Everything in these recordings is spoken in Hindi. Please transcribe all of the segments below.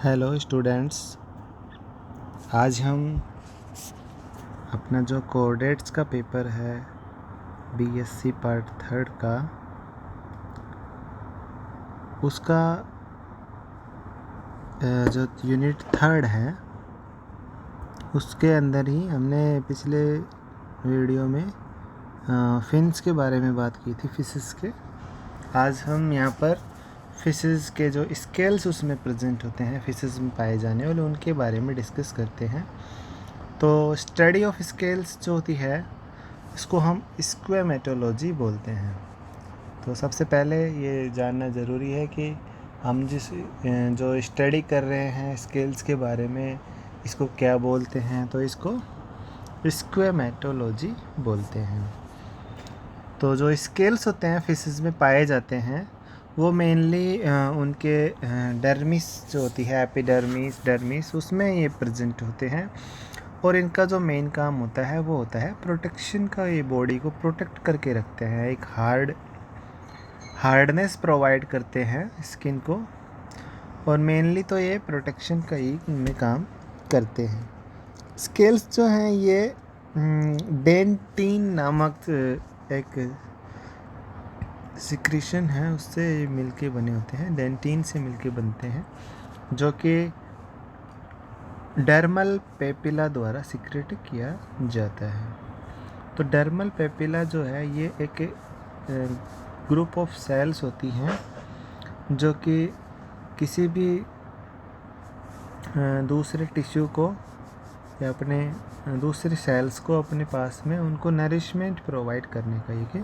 हेलो स्टूडेंट्स, आज हम अपना जो कोऑर्डिनेट्स का पेपर है बीएससी पार्ट 3 का उसका जो यूनिट 3 है उसके अंदर ही हमने पिछले वीडियो में फिन्स के बारे में बात की थी, फिशेस के। आज हम यहाँ पर फिशेस के जो स्केल्स उसमें प्रेजेंट होते हैं, फिशेस में पाए जाने वाले, उनके बारे में डिस्कस करते हैं। तो स्टडी ऑफ स्केल्स जो होती है इसको हम स्क्वेमेटोलॉजी बोलते हैं। तो सबसे पहले ये जानना ज़रूरी है कि हम जो स्टडी कर रहे हैं स्केल्स के बारे में, इसको क्या बोलते हैं। तो इसको स्क्वेमेटोलॉजी बोलते हैं। तो जो स्केल्स होते हैं फिशेस में पाए जाते हैं वो मेनली उनके डर्मिस जो होती है, एपिडर्मिस, डर्मिस, उसमें ये प्रेजेंट होते हैं। और इनका जो मेन काम होता है वो होता है प्रोटेक्शन का। ये बॉडी को प्रोटेक्ट करके रखते हैं, एक हार्डनेस प्रोवाइड करते हैं स्किन को। और मेनली तो ये प्रोटेक्शन का ही इनमें काम करते हैं। स्केल्स जो हैं ये डेंटिन नामक एक सिक्रीशन है, उससे मिलके बने होते हैं, डेंटिन से मिलके बनते हैं, जो कि डर्मल पेपिला द्वारा सिक्रेट किया जाता है। तो डर्मल पेपिला जो है ये एक ग्रुप ऑफ सेल्स होती हैं जो कि किसी भी दूसरे टिश्यू को या अपने दूसरे सेल्स को अपने पास में उनको नरिशमेंट प्रोवाइड करने का ये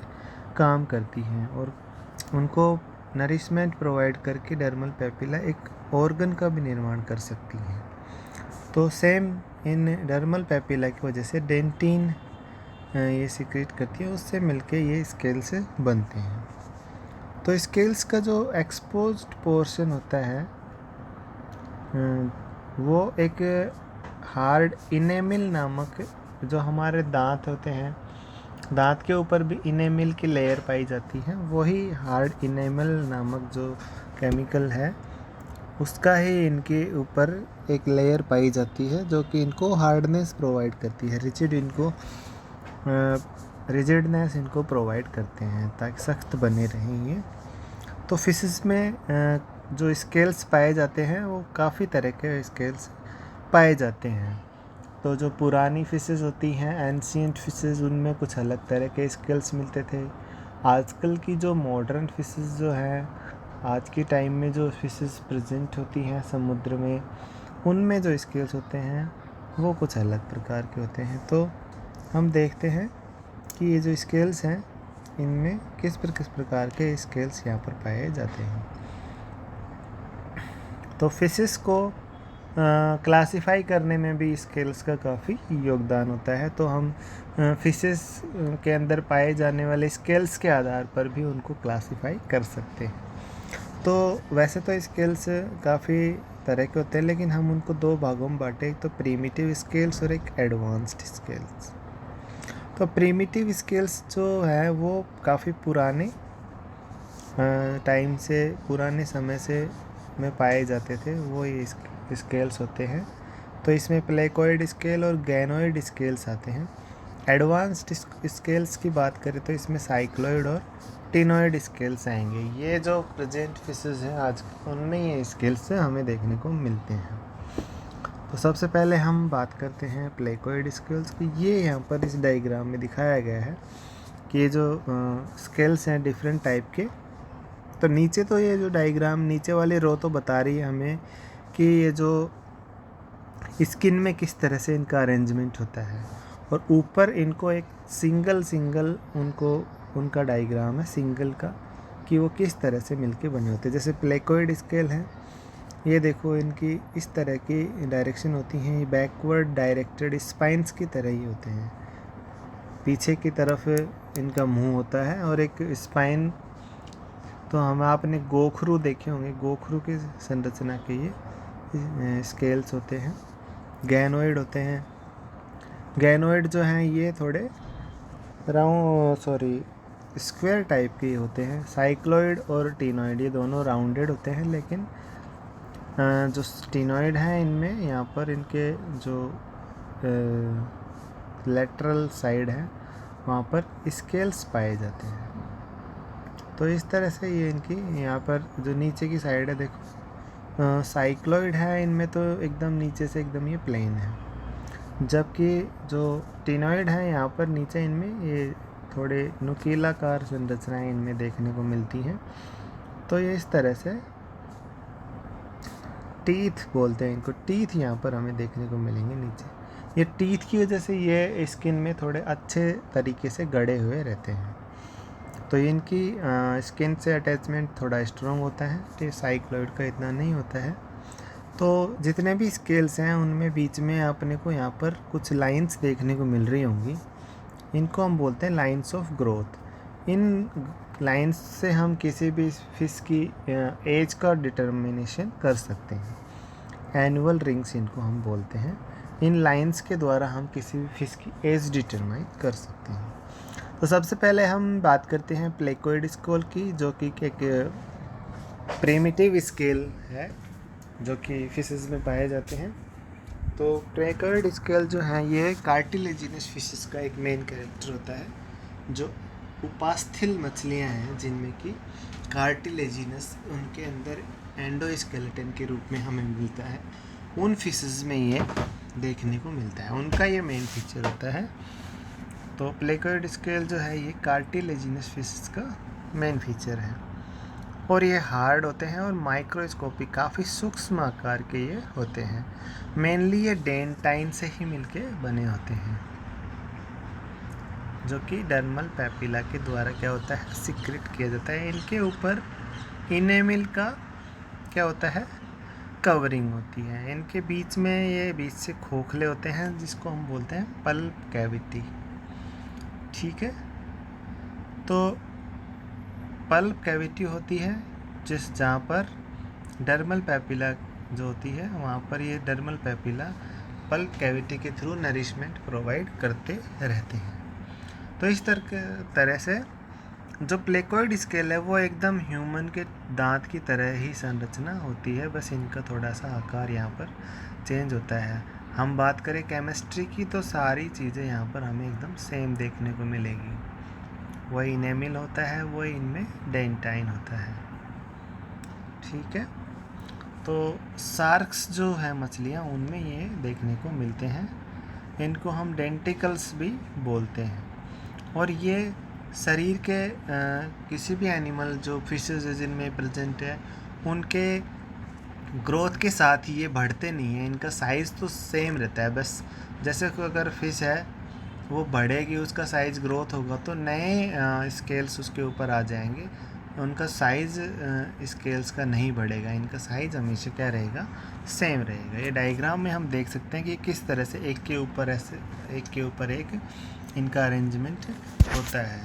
काम करती हैं। और उनको नरिशमेंट प्रोवाइड करके डर्मल पेपिला एक ऑर्गन का भी निर्माण कर सकती हैं। तो सेम इन डर्मल पेपिला की वजह से डेंटिन ये सिक्रेट करती है, उससे मिलके ये स्केल्स बनते हैं। तो स्केल्स का जो एक्सपोज्ड पोर्शन होता है वो एक हार्ड इनेमिल नामक, जो हमारे दांत होते हैं, दांत के ऊपर भी इनेमिल की लेयर पाई जाती है, वही हार्ड इनेमिल नामक जो केमिकल है उसका ही इनके ऊपर एक लेयर पाई जाती है जो कि इनको हार्डनेस प्रोवाइड करती है, रिजिडनेस इनको प्रोवाइड करते हैं ताकि सख्त बने रहें ये। तो फिशेस में जो स्केल्स पाए जाते हैं वो काफ़ी तरह के स्केल्स पाए जाते हैं। तो जो पुरानी फिशेस होती हैं, एंशियंट फिशेस, उनमें कुछ अलग तरह के स्केल्स मिलते थे। आजकल की जो मॉडर्न फिशेस जो हैं, आज के टाइम में जो फिशेस प्रेजेंट होती हैं समुद्र में, उनमें जो स्केल्स होते हैं वो कुछ अलग प्रकार के होते हैं। तो हम देखते हैं कि ये जो स्केल्स हैं इनमें किस प्रकार के स्केल्स यहाँ पर पाए जाते हैं। तो फिशेस को क्लासिफाई करने में भी स्केल्स का काफ़ी योगदान होता है। तो हम फिशेस के अंदर पाए जाने वाले स्केल्स के आधार पर भी उनको क्लासिफाई कर सकते हैं। तो वैसे तो स्केल्स काफ़ी तरह के होते हैं, लेकिन हम उनको दो भागों में बांटे, एक तो प्रीमिटिव स्केल्स और एक एडवांस्ड स्केल्स। तो प्रीमिटिव स्केल्स जो है वो काफ़ी पुराने टाइम से, पुराने समय से में पाए जाते थे, वो ये स्केल्स होते हैं। तो इसमें प्लेकोइड स्केल और गैनोइड स्केल्स आते हैं। एडवांस्ड स्केल्स की बात करें तो इसमें साइक्लोइड और टिनोइड स्केल्स आएंगे। ये जो प्रेजेंट फिशेस हैं आज, उनमें ये स्केल्स हमें देखने को मिलते हैं। तो सबसे पहले हम बात करते हैं प्लेकोइड स्केल्स की। ये यहाँ पर इस डायग्राम में दिखाया गया है कि ये जो स्केल्स हैं डिफरेंट टाइप के। तो नीचे तो ये जो डायग्राम, नीचे वाली रो तो बता रही है हमें कि ये जो स्किन में किस तरह से इनका अरेंजमेंट होता है, और ऊपर इनको एक सिंगल उनका डायग्राम है सिंगल का, कि वो किस तरह से मिलके बने होते हैं। जैसे प्लेकोइड स्केल है, ये देखो इनकी इस तरह की डायरेक्शन होती हैं, ये बैकवर्ड डायरेक्टेड स्पाइंस की तरह ही होते हैं। पीछे की तरफ इनका मुंह होता है और एक स्पाइन, तो आपने गोखरू देखे होंगे, गोखरू की संरचना के ये स्केल्स होते हैं। गैनोइड होते हैं। गैनोइड जो हैं ये थोड़े स्क्वायर टाइप के होते हैं। साइक्लोइड और टिनोइड ये दोनों राउंडेड होते हैं, लेकिन जो स्टीनॉइड हैं इनमें यहाँ पर इनके जो लेटरल साइड है वहाँ पर स्केल्स पाए जाते हैं। तो इस तरह से ये इनकी यहाँ पर जो नीचे की साइड है देखो साइक्लॉइड है इनमें तो एकदम नीचे से एकदम ये प्लेन है, जबकि जो टिनॉइड है यहाँ पर नीचे इनमें ये थोड़े नुकीलाकार संरचनाएं इनमें देखने को मिलती हैं। तो ये इस तरह से टीथ बोलते हैं इनको, टीथ यहाँ पर हमें देखने को मिलेंगे नीचे। ये टीथ की वजह से ये स्किन में थोड़े अच्छे तरीके से गड़े हुए रहते हैं। तो इनकी स्किन से अटैचमेंट थोड़ा स्ट्रॉन्ग होता है, तो साइक्लॉइड का इतना नहीं होता है। तो जितने भी स्केल्स हैं उनमें बीच में अपने को यहाँ पर कुछ लाइंस देखने को मिल रही होंगी, इनको हम बोलते हैं lines of growth. In lines से हम किसी भी फिश की एज का डिटर्मिनेशन कर सकते हैं। एनुअल रिंग्स इनको हम बोलते हैं। इन लाइंस के द्वारा हम किसी भी फिश की एज डिटरमाइन कर सकते हैं। तो सबसे पहले हम बात करते हैं प्लेकोइड स्केल की, जो कि एक प्रिमिटिव स्केल है जो कि फिशेस में पाए जाते हैं। तो प्लेकोइड स्केल जो है ये कार्टिलेजिनस फिशेस का एक मेन कैरेक्टर होता है। जो उपास्थल मछलियां हैं जिनमें कि कार्टिलेजिनस उनके अंदर एंडोस्केलेटन के रूप में हमें मिलता है, उन फिशेस में ये देखने को मिलता है, उनका ये मेन फीचर होता है। तो प्लेकोइड स्केल जो है ये कार्टिलेजिनस फिशेस का मेन फीचर है और ये हार्ड होते हैं और माइक्रोस्कोपिक काफ़ी सूक्ष्म आकार के ये होते हैं। मेनली ये डेंटाइन से ही मिलके बने होते हैं, जो कि डर्मल पैपिला के द्वारा क्या होता है सिक्रेट किया जाता है। इनके ऊपर इनेमिल का क्या होता है कवरिंग होती है। इनके बीच में ये बीच से खोखले होते हैं जिसको हम बोलते हैं पल्प कैविटी। ठीक है, तो पल्प कैविटी होती है जहाँ पर डर्मल पैपिला जो होती है वहाँ पर ये डर्मल पैपिला पल्प कैविटी के थ्रू नरिशमेंट प्रोवाइड करते रहते हैं। तो इस तरह से जो प्लेकोइड स्केल है वो एकदम ह्यूमन के दांत की तरह ही संरचना होती है, बस इनका थोड़ा सा आकार यहाँ पर चेंज होता है। हम बात करें केमिस्ट्री की तो सारी चीज़ें यहाँ पर हमें एकदम सेम देखने को मिलेगी। वही इनेमिल होता है, वही इनमें डेंटाइन होता है। ठीक है, तो शार्क्स जो है मछलियाँ उनमें ये देखने को मिलते हैं। इनको हम डेंटिकल्स भी बोलते हैं और ये शरीर के किसी भी एनिमल जो फिशेस जिनमें प्रेजेंट है उनके ग्रोथ के साथ ही ये बढ़ते नहीं हैं। इनका साइज़ तो सेम रहता है, बस जैसे कोई अगर फिश है वो बढ़ेगी उसका साइज़ ग्रोथ होगा तो नए स्केल्स उसके ऊपर आ जाएंगे, उनका साइज़ स्केल्स का नहीं बढ़ेगा, इनका साइज़ हमेशा क्या रहेगा सेम रहेगा। ये डायग्राम में हम देख सकते हैं कि किस तरह से एक के ऊपर ऐसे एक के ऊपर एक इनका अरेंजमेंट होता है।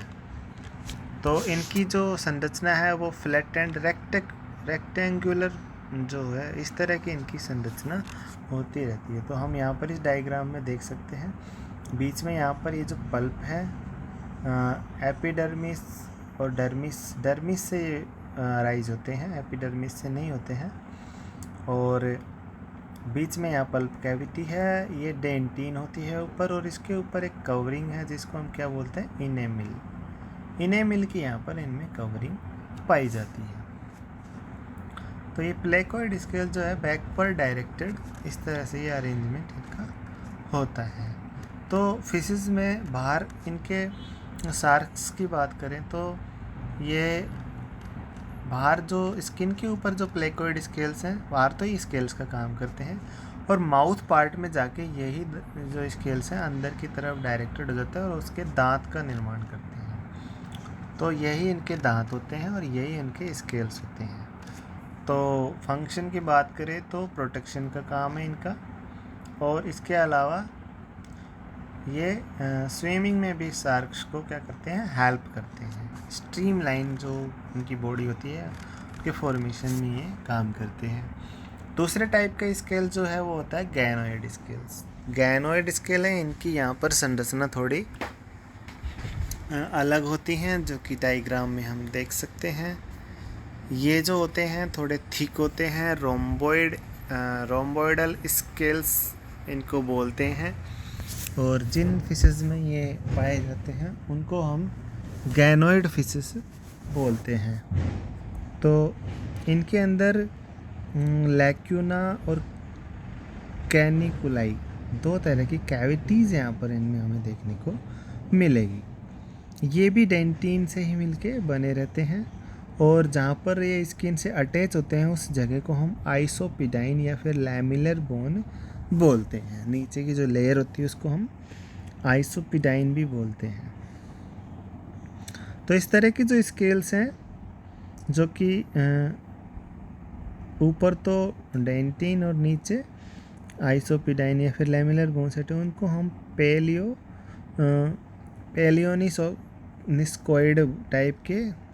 तो इनकी जो संरचना है वो फ्लैट एंड रेक्टेंगुलर जो है इस तरह की इनकी संरचना होती रहती है। तो हम यहाँ पर इस डायग्राम में देख सकते हैं बीच में यहाँ पर ये जो पल्प है एपिडर्मिस और डर्मिस से राइज होते हैं, एपिडर्मिस से नहीं होते हैं। और बीच में यहाँ पल्प कैविटी है, ये डेंटिन होती है ऊपर और इसके ऊपर एक कवरिंग है जिसको हम क्या बोलते हैं इनेमिल की यहाँ पर इनमें कवरिंग पाई जाती है। तो ये प्लेकोइड स्केल जो है बैकवर्ड डायरेक्टेड इस तरह से ये अरेंजमेंट इनका होता है। तो फिशेस में बाहर इनके शार्क्स की बात करें तो ये बाहर जो स्किन के ऊपर जो प्लेकोइड स्केल्स हैं बाहर तो ये स्केल्स का काम करते हैं और माउथ पार्ट में जाके यही जो स्केल्स हैं अंदर की तरफ डायरेक्टेड हो जाता है और उसके दांत का निर्माण करते हैं। तो यही इनके दांत होते हैं और यही इनके स्केल्स होते हैं। तो फंक्शन की बात करें तो प्रोटेक्शन का काम है इनका और इसके अलावा ये स्विमिंग में भी शार्क्स को क्या करते हैं हेल्प करते हैं। स्ट्रीमलाइन जो इनकी बॉडी होती है उसके फॉर्मेशन में ये काम करते हैं। दूसरे टाइप का स्केल जो है वो होता है गैनोइड स्केल्स। गैनोइड स्केल है, इनकी यहाँ पर संरचना थोड़ी अलग होती हैं जो कि डायग्राम में हम देख सकते हैं। ये जो होते हैं थोड़े थिक होते हैं, रोम्बोइडल स्केल्स इनको बोलते हैं। और जिन फिशेस में ये पाए जाते हैं उनको हम गैनोइड फिशेस बोलते हैं। तो इनके अंदर लैक्यूना और कैनिकुलाई 2 तरह की कैविटीज़ यहाँ पर इनमें हमें देखने को मिलेगी। ये भी डेंटिन से ही मिलके बने रहते हैं, और जहाँ पर ये स्किन से अटैच होते हैं उस जगह को हम आइसोपिडाइन या फिर लैमिलर बोन बोलते हैं। नीचे की जो लेयर होती है उसको हम आइसोपिडाइन भी बोलते हैं। तो इस तरह की जो स्केल्स हैं जो कि ऊपर तो डेंटिन और नीचे आइसोपिडाइन या फिर लैमिलर बोन्स होते हैं, उनको हम पैलियोनिस्कोइड टाइप के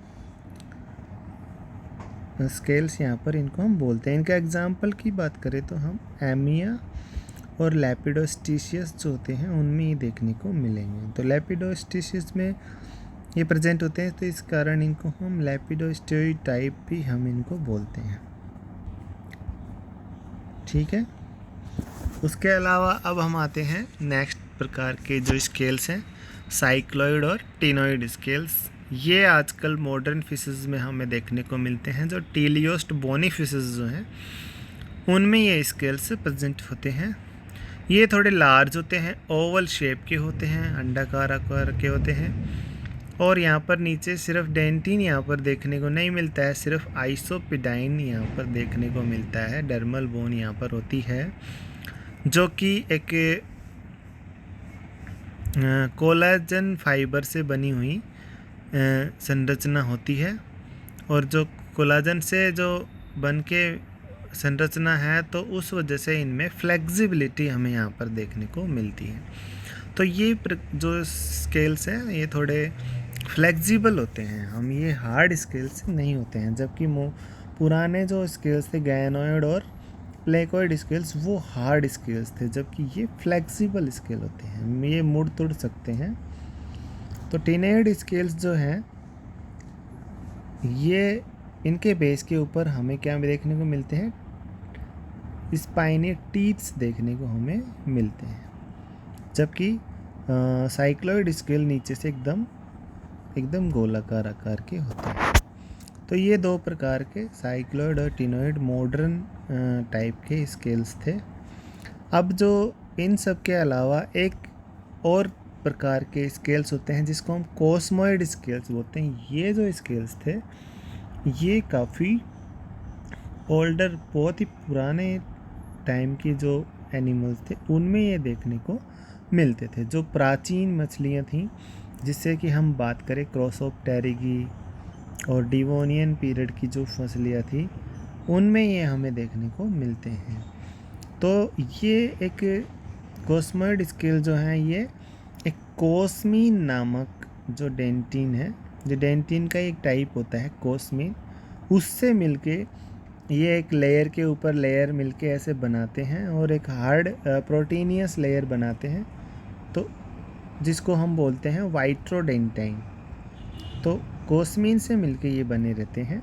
स्केल्स यहाँ पर इनको हम बोलते हैं। इनका एग्जाम्पल की बात करें तो हम एमिया और लैपिडोस्टिशियस जो होते हैं उनमें ये देखने को मिलेंगे। तो लैपिडोस्टिशियस में ये प्रेजेंट होते हैं, तो इस कारण इनको हम लैपिडोस्टियोइड टाइप भी हम इनको बोलते हैं। ठीक है। उसके अलावा अब हम आते हैं नेक्स्ट प्रकार के जो स्केल्स हैं, साइक्लॉइड और टिनोइड स्केल्स। ये आजकल मॉडर्न फिशेस में हमें देखने को मिलते हैं। जो टीलियोस्ट बोनी फिशेस जो हैं उनमें ये स्केल्स प्रेजेंट होते हैं। ये थोड़े लार्ज होते हैं, ओवल शेप के होते हैं, अंडाकार आकार के होते हैं, और यहाँ पर नीचे सिर्फ डेंटिन यहाँ पर देखने को नहीं मिलता है, सिर्फ आइसोपिडाइन यहाँ पर देखने को मिलता है। डर्मल बोन यहाँ पर होती है जो कि एक कोलाजन फाइबर से बनी हुई संरचना होती है। और जो कोलाजन से जो बन के संरचना है तो उस वजह से इनमें फ्लेक्सिबिलिटी हमें यहाँ पर देखने को मिलती है। तो ये जो स्केल्स हैं ये थोड़े फ्लेक्सिबल होते हैं, हम ये हार्ड स्केल्स नहीं होते हैं। जबकि पुराने जो स्केल्स थे गैनोइड और प्लेकोइड स्केल्स वो हार्ड स्केल्स थे, जबकि ये फ्लेक्सिबल स्केल होते हैं, ये मुड़ तुड़ सकते हैं। तो टिनोइड स्केल्स जो हैं ये इनके बेस के ऊपर हमें क्या देखने को मिलते हैं, स्पाइनी टीथ्स देखने को हमें मिलते हैं। जबकि साइक्लॉइड स्केल नीचे से एकदम गोलाकार आकार के होते हैं। तो ये 2 प्रकार के साइक्लॉइड और टिनोइड मॉडर्न टाइप के स्केल्स थे। अब जो इन सब के अलावा एक और प्रकार के स्केल्स होते हैं जिसको हम कोस्मोइड स्केल्स बोलते हैं। ये जो स्केल्स थे ये काफ़ी ओल्डर, बहुत ही पुराने टाइम के जो एनिमल्स थे उनमें ये देखने को मिलते थे। जो प्राचीन मछलियाँ थीं, जिससे कि हम बात करें क्रॉसोप्टेरिगी और डिवोनियन पीरियड की जो मछलियाँ थी उनमें ये हमें देखने को मिलते हैं। तो ये एक कोस्मोइड स्केल जो है ये एक कोस्मीन नामक जो डेंटिन है, जो डेंटिन का एक टाइप होता है कोस्मीन, उससे मिलके ये एक लेयर के ऊपर लेयर मिलके ऐसे बनाते हैं और एक हार्ड प्रोटीनियस लेयर बनाते हैं, तो जिसको हम बोलते हैं वाइट्रोडेंटाइन। तो कोस्मीन से मिलके ये बने रहते हैं।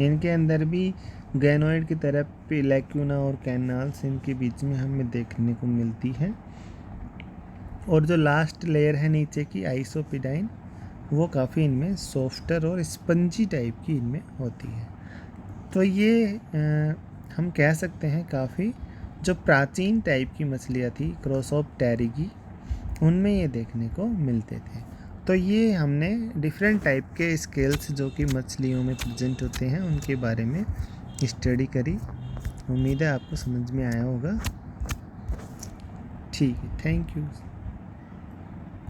इनके अंदर भी गैनोइड की तरह लैक्यूना और कैनाल्स इनके बीच में हमें देखने को मिलती है। और जो लास्ट लेयर है नीचे की आइसोपिडाइन, वो काफ़ी इनमें सॉफ्टर और स्पंजी टाइप की इनमें होती है। तो ये हम कह सकते हैं काफ़ी जो प्राचीन टाइप की मछलियाँ थी क्रॉसोप्टेरिगी, उनमें ये देखने को मिलते थे। तो ये हमने डिफरेंट टाइप के स्केल्स जो कि मछलियों में प्रेजेंट होते हैं उनके बारे में स्टडी करी। उम्मीद है आपको समझ में आया होगा। ठीक है, थैंक यू।